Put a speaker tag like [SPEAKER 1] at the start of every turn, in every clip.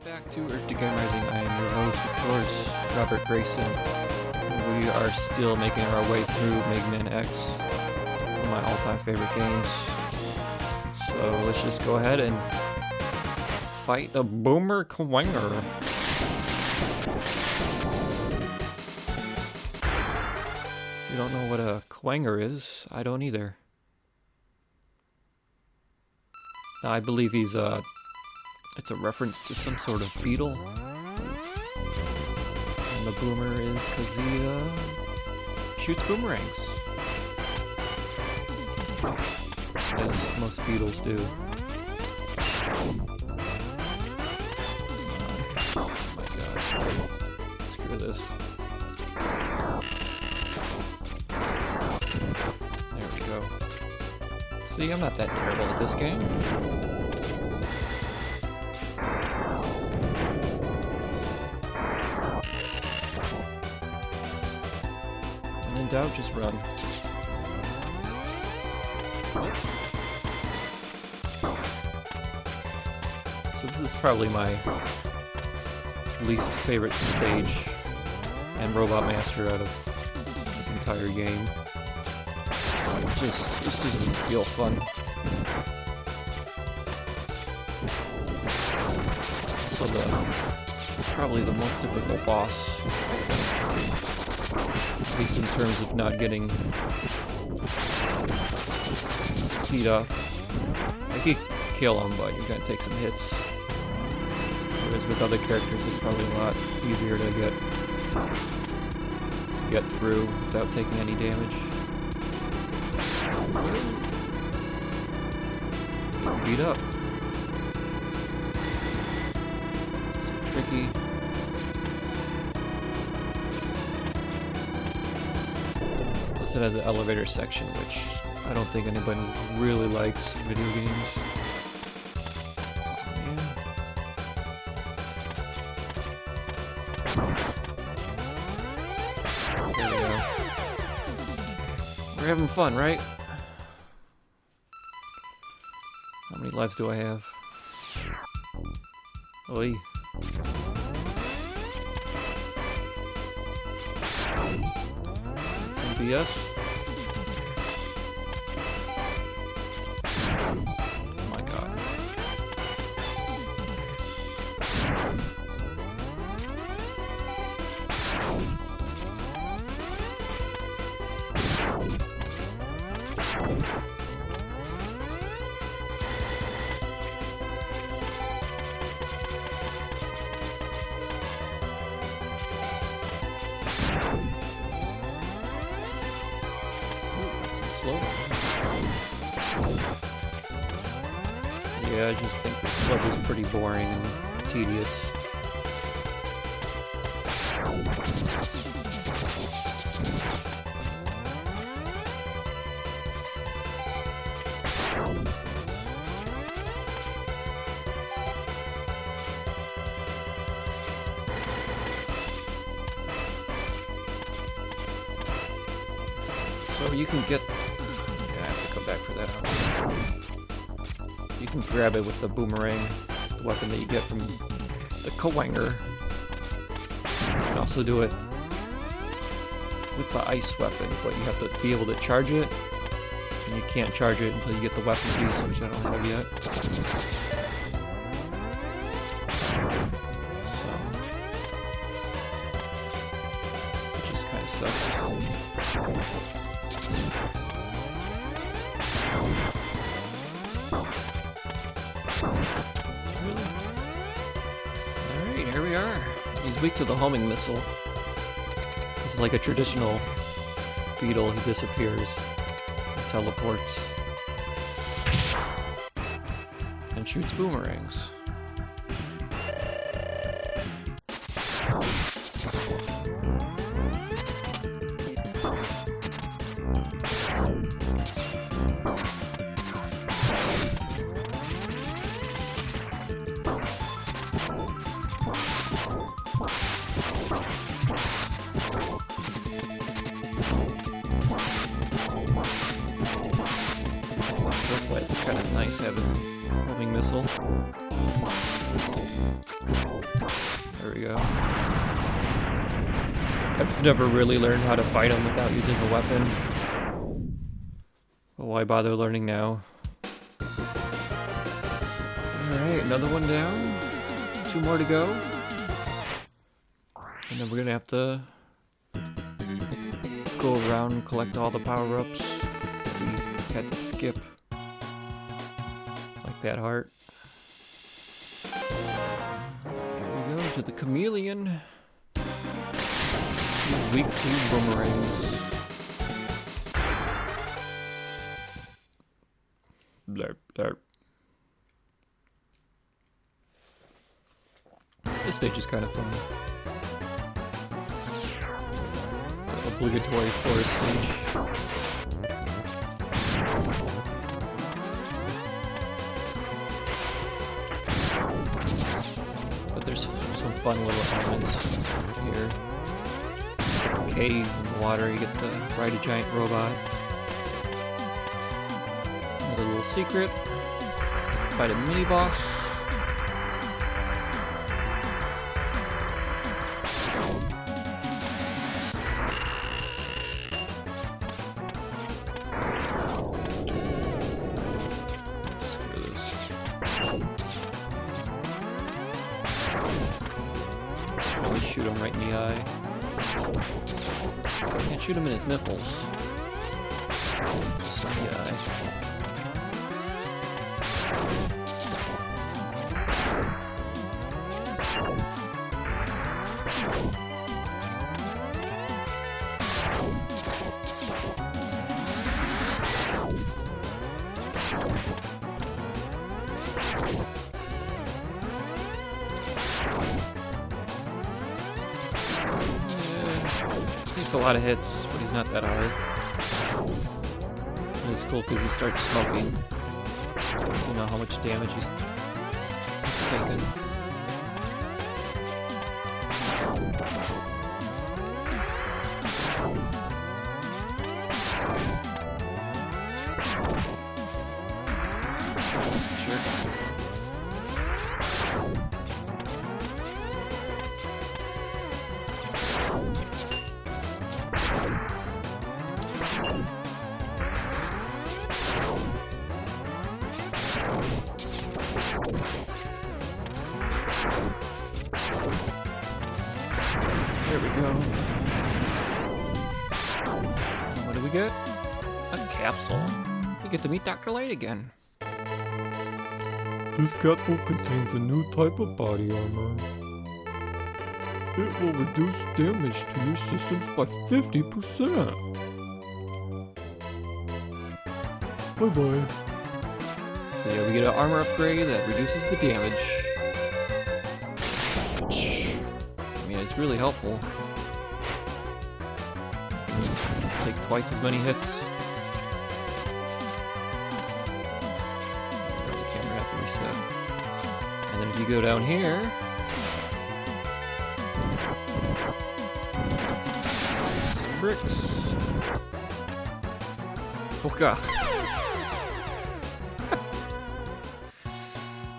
[SPEAKER 1] Back to Earth to Game Rising. I am your host, of course, Robert Greyson. We are still making our way through Mega Man X, one of my all-time favorite games. So let's just go ahead and fight the Boomer Kwanger. You don't know what a Kwanger is? I don't either. Now, I believe he's it's a reference to some sort of beetle. And the boomer is because he shoots boomerangs. As most beetles do. Oh my god. Screw this. There we go. See, I'm not that terrible at this game. When in doubt, just run. So this is probably my least favorite stage and Robot Master out of this entire game. It just doesn't feel fun. So it's probably the most difficult boss, at least in terms of not getting beat up. Like, you kill him, but you're gonna take some hits. Whereas with other characters, it's probably a lot easier to get through without taking any damage. Get beat up. It's so tricky. Plus it has an elevator section, which I don't think anybody really likes in video games. Oh, man. There we go. We're having fun, right? How many lives do I have? Oi. Some BS. Oh my god. Slow. Yeah, I just think this level is pretty boring and tedious. So you can get... I have to come back for that. You can grab it with the boomerang, the weapon that you get from the Kwanger. You can also do it with the ice weapon, but you have to be able to charge it. And you can't charge it until you get the weapon piece, which I don't have yet. So... it just kind of sucks. Alright, here we are. He's weak to the homing missile. It's like a traditional beetle, he disappears, and teleports, and shoots boomerangs. That's why it's kind of nice having a homing missile. There we go. I've never really learned how to fight him without using a weapon. Well, why bother learning now? Alright, another one down. 2 more to go. And then we're gonna have to go around and collect all the power-ups that we had to skip. Like that heart. There we go, to the chameleon. He's weak to boomerangs. Blarp, blarp. This stage is kind of fun. The obligatory forest stage. But there's some fun little elements here. Cave in the water, you get to ride a giant robot. Another little secret. Fight a mini boss. Shoot him right in the eye. Can't shoot him in his nipples. Just in the eye. Takes a lot of hits, but he's not that hard. And it's cool because he starts smoking. So you know how much damage he's taken. Sure. There we go. What do we get? A capsule. We get to meet Dr. Light again.
[SPEAKER 2] This capsule contains a new type of body armor. It will reduce damage to your systems by 50%. Bye-bye.
[SPEAKER 1] So yeah, we get an armor upgrade that reduces the damage. Which, I mean, it's really helpful. Take twice as many hits. The camera have to reset. And then if you go down here, some bricks. Oh god.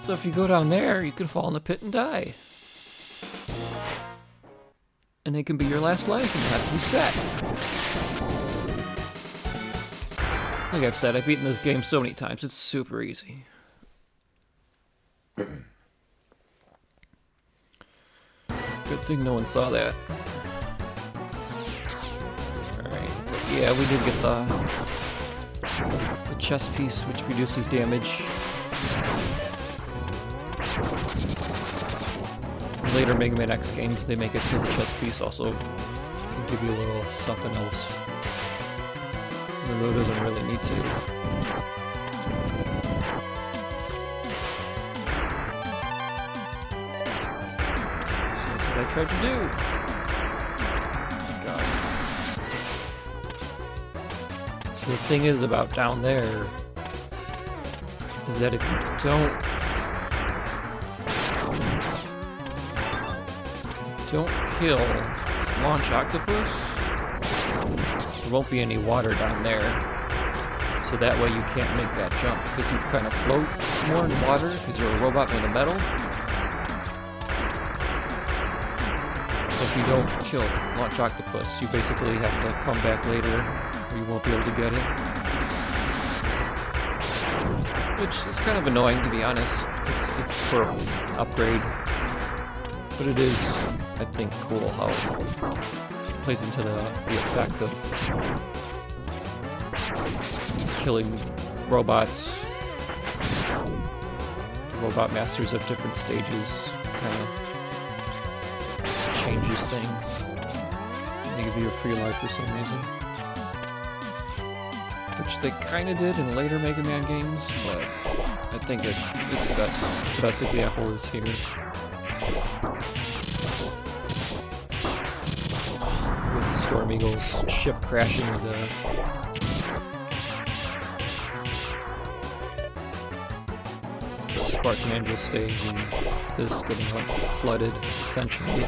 [SPEAKER 1] So if you go down there, you can fall in the pit and die. And it can be your last life and you have to reset. Like I've said, I've beaten this game so many times, it's super easy. Good thing no one saw that. Alright, yeah, we did get the chest piece, which reduces damage. Later Mega Man X games, they make it so the chest piece also can give you a little something else. Even though it doesn't really need to. So that's what I tried to do. God. So the thing is about down there is that if you don't kill Launch Octopus, there won't be any water down there. So that way you can't make that jump because you kind of float more in the water because you're a robot made of metal. if you don't kill Launch Octopus, you basically have to come back later, or you won't be able to get it. Which is kind of annoying, to be honest, because it's for an upgrade. But it is, I think, cool how it plays into the effect of killing robots. The robot masters of different stages kind of changes things. They give you a free life for some reason. Which they kind of did in later Mega Man games, but I think it's best. The best example is here. With Storm Eagle's ship crashing the Spark Angel stage and this getting like flooded, essentially.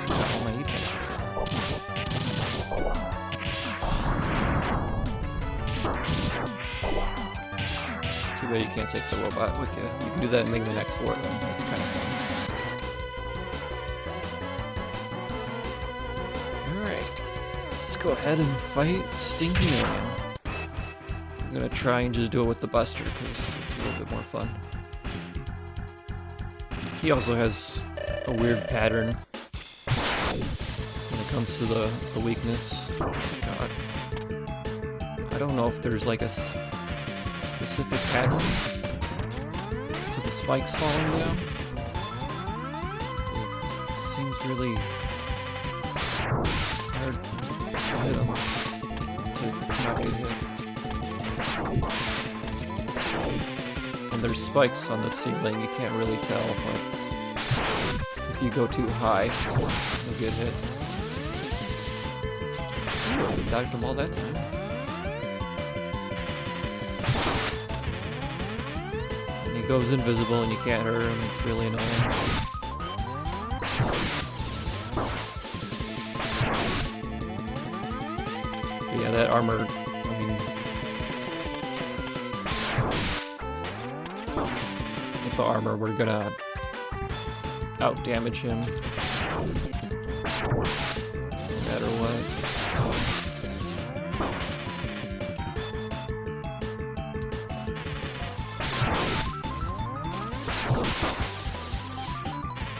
[SPEAKER 1] Got all my E-tension from. Too bad you can't take the robot with you. You can do that in Mega Man X4 though. That's kind of fun. Alright. Let's go ahead and fight Stinky Man. I'm gonna try and just do it with the Buster because it's a little bit more fun. He also has a weird pattern when it comes to the weakness. Oh my god. I don't know if there's like a specific pattern to the spikes falling down. It seems really hard to hit them, to not get hit. And there's spikes on the ceiling, you can't really tell, but if you go too high, you'll get hit. Ooh, I dodged them all that time. And he goes invisible and you can't hurt him, it's really annoying. But yeah, that armor, I mean, with the armor we're gonna out-damage him, no matter what.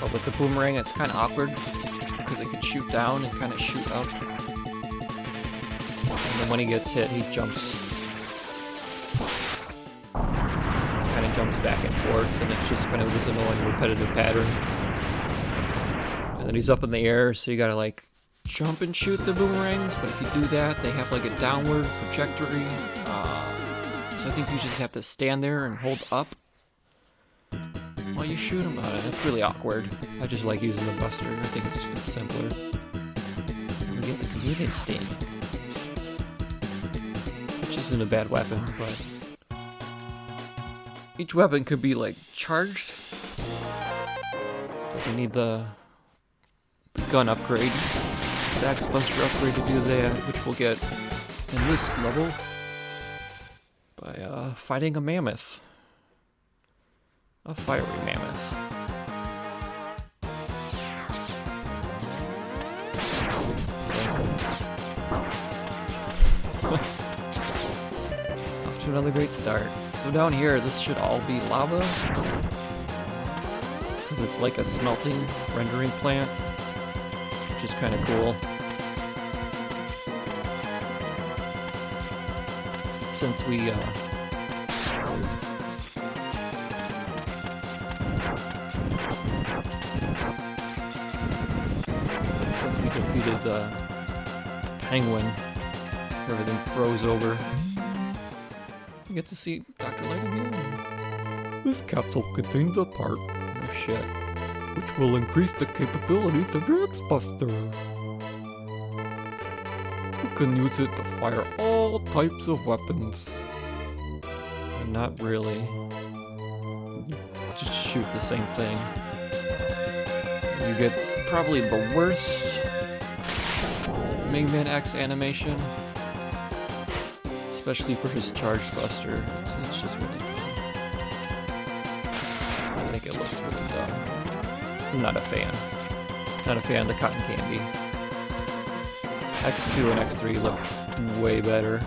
[SPEAKER 1] But with the boomerang it's kind of awkward, because it can shoot down and kind of shoot up. And then when he gets hit, he jumps. Kind of jumps back and forth, and it's just kind of this annoying repetitive pattern. And then he's up in the air, so you gotta like jump and shoot the boomerangs, but if you do that, they have like a downward trajectory. So I think you just have to stand there and hold up while you shoot them. That's really awkward. I just like using the Buster. I think it's simpler. You get the chameleon sting, which isn't a bad weapon, but each weapon could be like charged. But we need the gun upgrade, the Axe Buster upgrade to do that, which we'll get in this level by fighting a mammoth. A fiery mammoth. Off to another great start. So down here, this should all be lava, because it's like a smelting rendering plant, which is kind of cool. Since we defeated the penguin, everything froze over. You get to see Dr. Light again.
[SPEAKER 2] This capsule contains a part,
[SPEAKER 1] Oh shit.
[SPEAKER 2] which will increase the capabilities of your X-Buster. You can use it to fire all types of weapons.
[SPEAKER 1] Not really. Just shoot the same thing. You get probably the worst Mega Man X animation, especially for his Charge Buster. It's just really dumb. I think it looks really dumb. I'm not a fan. Not a fan of the cotton candy. X2 and X3 look way better.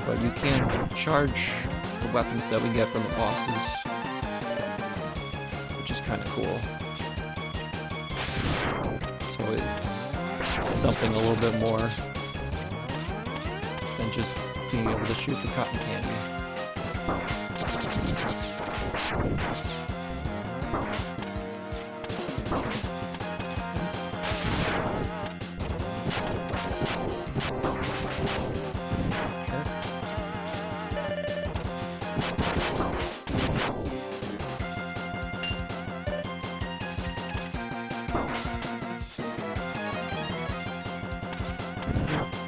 [SPEAKER 1] But you can charge the weapons that we get from the bosses, which is kind of cool. So it's something a little bit more than just being able to shoot the cotton candy.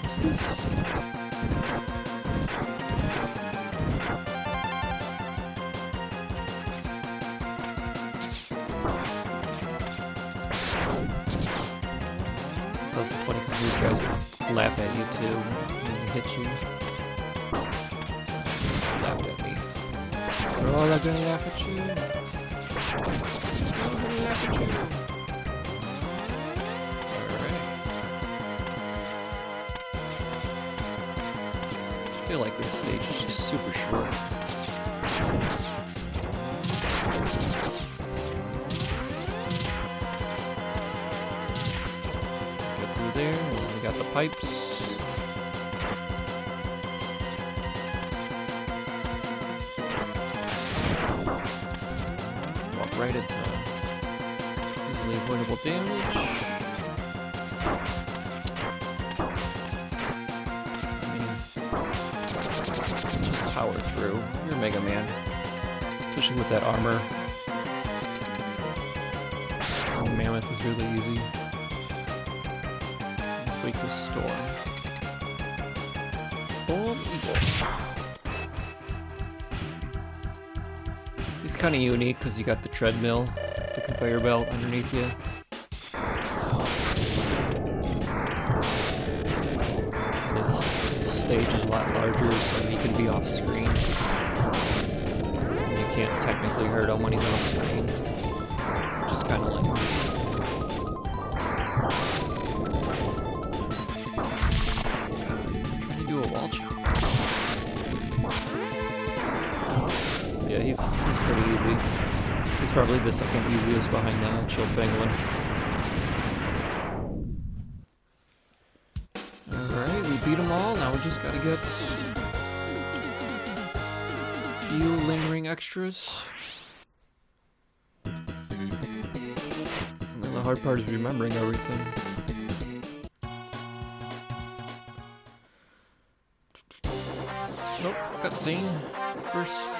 [SPEAKER 1] What's this? It's also funny because these guys laugh at you too when they hit you. Laughed at me. They're all gonna laugh at you. They're all gonna laugh at you. Alright. I feel like this stage is just super short. There, and we got the pipes. Walk right into easily avoidable damage. I mean, just power through. You're Mega Man. Especially with that armor. Oh, Mammoth is really easy. Wait to Storm. Storm Eagle. He's kind of unique because you got the treadmill, the conveyor belt underneath you. And this stage is a lot larger, so he can be off screen. And you can't technically hurt him when he's off screen. Which is kind of lame. Yeah, he's pretty easy. He's probably the second easiest behind Chill Penguin. Alright, we beat them all. Now we just gotta get a few lingering extras. And then the hard part is remembering everything. Nope, cutscene. First.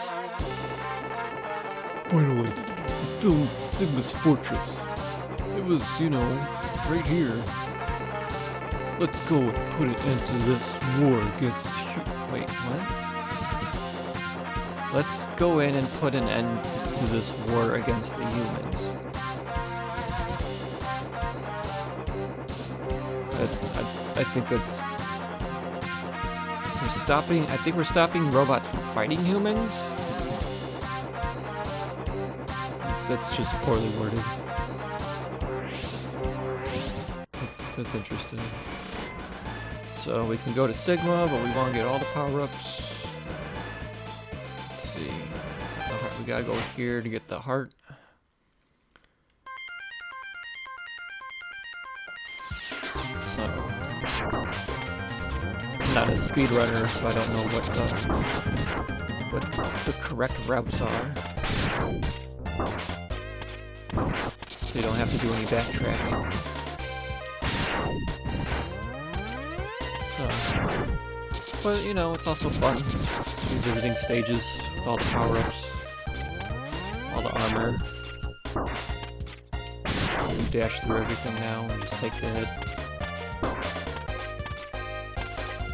[SPEAKER 2] Finally, I found Sigma's fortress. It was, right here. Let's go and put an end to this war against
[SPEAKER 1] Wait, what? Let's go in and put an end to this war against the humans. I think that's... I think we're stopping robots from fighting humans? That's just poorly worded. That's interesting. So we can go to Sigma, but we want to get all the power-ups. Let's see. We gotta go here to get the heart. So... I'm not a speedrunner, so I don't know what the correct routes are. So you don't have to do any backtracking. So, but it's also fun revisiting stages with all the power-ups, all the armor. You dash through everything now and just take the hit.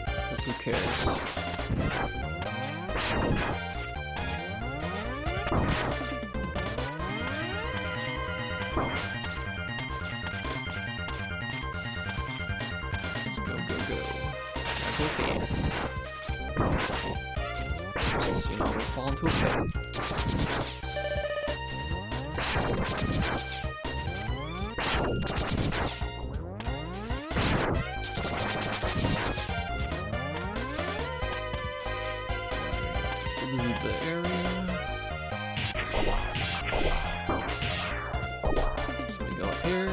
[SPEAKER 1] Because who cares? Go fast. Just, we'll fall into a pit. So this is the area. So we go up here.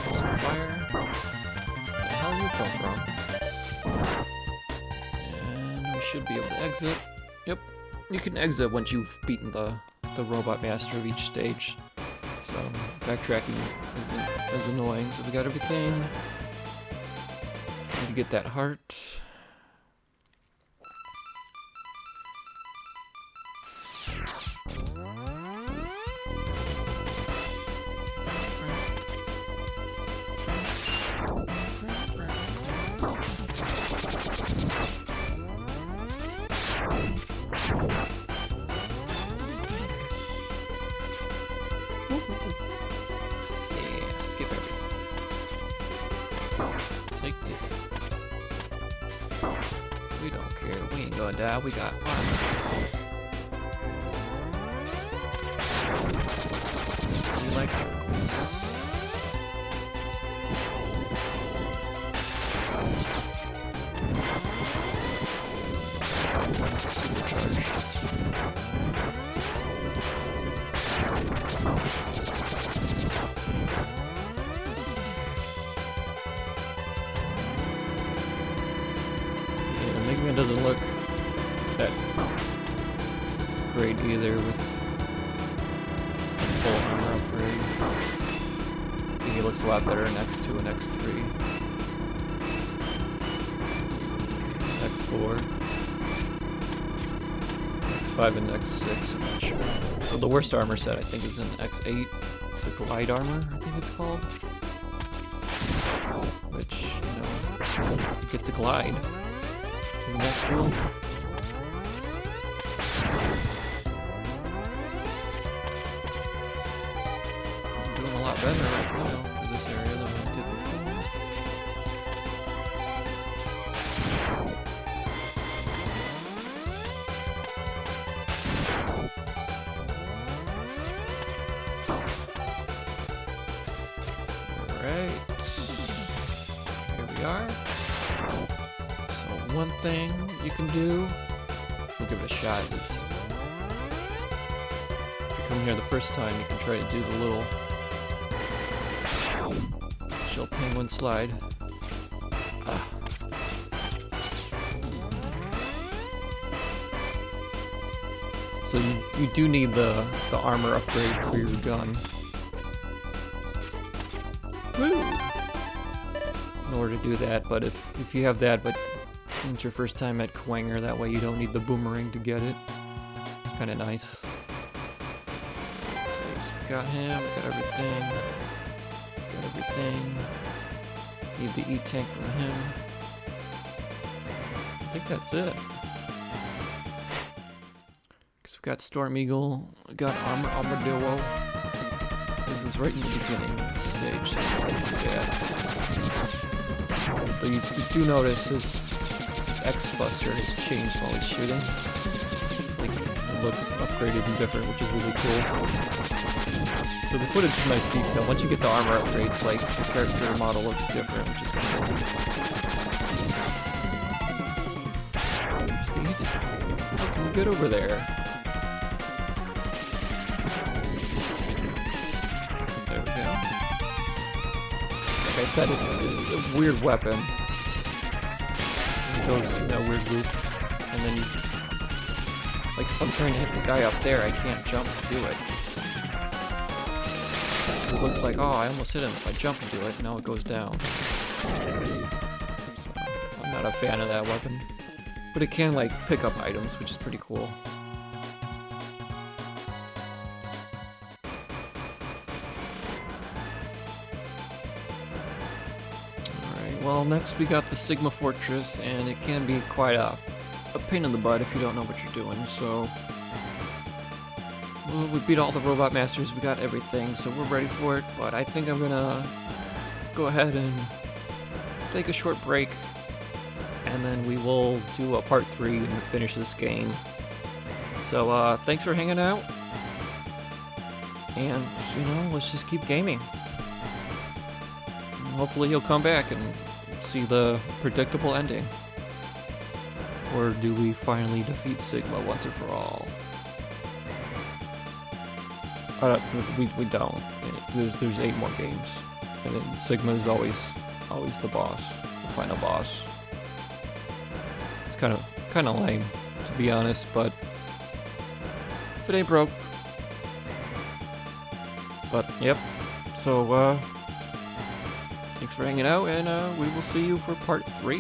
[SPEAKER 1] Some fire. Where the hell you come from? And we should be able to exit. Yep. You can exit once you've beaten the robot master of each stage. So backtracking isn't as annoying. So we got everything. Need to get that heart. Yeah, skip everything. Take it. We don't care. We ain't gonna die. We got armor. We like supercharged. Mega Man doesn't look that great either with a full armor upgrade. I think he looks a lot better in X2 and X3. X4. X5 and X6, I'm not sure. Well, the worst armor set I think is in X8. The glide armor, I think it's called. Which, you know, you get to glide. Isn't that cool? I'm doing a lot better right now for this area than I did before. Alright. Here we are. One thing you can do, we'll give it a shot, is if you come here the first time, you can try to do the little shell penguin slide. So you do need the armor upgrade for your gun. Woo! In order to do that, but if you have that, but it's your first time at Kwanger, that way you don't need the boomerang to get it. It's kind of nice. Let's see, so we got him, we got everything. Got everything. Need the E-tank from him. I think that's it. Because we got Storm Eagle, we got Armadillo. This is right in the beginning of the stage, so it's not too bad. But you do notice his X-Buster has changed while he's shooting. Like, it looks upgraded and different, which is really cool. So the footage is nice detail. Once you get the armor upgrades, like, the character model looks different, which is cool. How can we get over there? There we go. Like I said, it's a weird weapon. It goes in that weird loop, and then you, like, if I'm trying to hit the guy up there, I can't jump to do it. It looks like, oh, I almost hit him if I jump and do it, now it goes down. So, I'm not a fan of that weapon. But it can, like, pick up items, which is pretty cool. Well, next we got the Sigma Fortress, and it can be quite a pain in the butt if you don't know what you're doing, so... Well, we beat all the Robot Masters, we got everything, so we're ready for it, but I think I'm gonna go ahead and take a short break, and and then we will do a part 3 and finish this game. So, thanks for hanging out. And, let's just keep gaming. And hopefully you'll come back and see the predictable ending. Or do we finally defeat Sigma once and for all? We don't. There's 8 more games. And then Sigma is always the boss, the final boss. It's kind of lame, to be honest, but if it ain't broke. But yep. So thanks for hanging out, and we will see you for part 3.